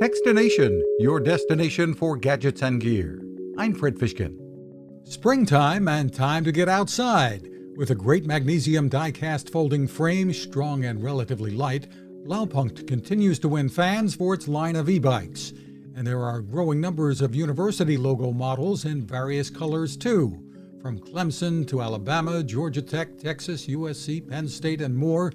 Fishkin-Techstination, your destination for gadgets and gear. I'm Fred Fishkin. Springtime and time to get outside. With a great magnesium die-cast folding frame, strong and relatively light, Blaupunkt continues to win fans for its line of e-bikes. And there are growing numbers of university logo models in various colors too. From Clemson to Alabama, Georgia Tech, Texas, USC, Penn State, and more,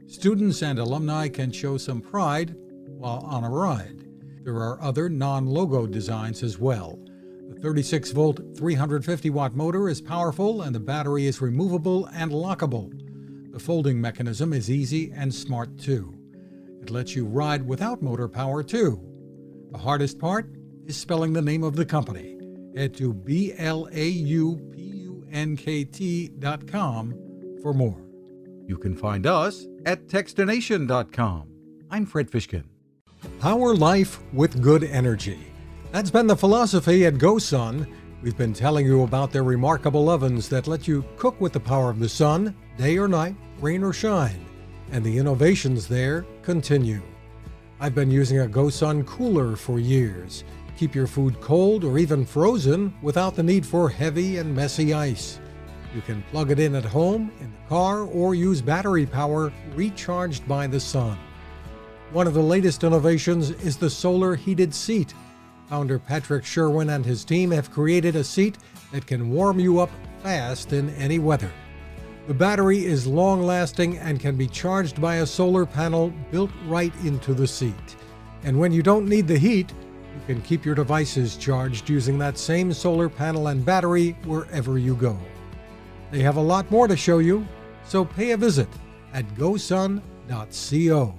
students and alumni can show some pride while on a ride. There are other non-logo designs as well. The 36-volt, 350-watt motor is powerful and the battery is removable and lockable. The folding mechanism is easy and smart too. It lets you ride without motor power too. The hardest part is spelling the name of the company. Head to blaupunkt.com for more. You can find us at Techstination.com. I'm Fred Fishkin. Power life with good energy. That's been the philosophy at GoSun. We've been telling you about their remarkable ovens that let you cook with the power of the sun, day or night, rain or shine. And the innovations there continue. I've been using a GoSun cooler for years. Keep your food cold or even frozen without the need for heavy and messy ice. You can plug it in at home, in the car, or use battery power recharged by the sun. One of the latest innovations is the solar heated seat. Founder Patrick Sherwin and his team have created a seat that can warm you up fast in any weather. The battery is long-lasting and can be charged by a solar panel built right into the seat. And when you don't need the heat, you can keep your devices charged using that same solar panel and battery wherever you go. They have a lot more to show you, so pay a visit at gosun.co.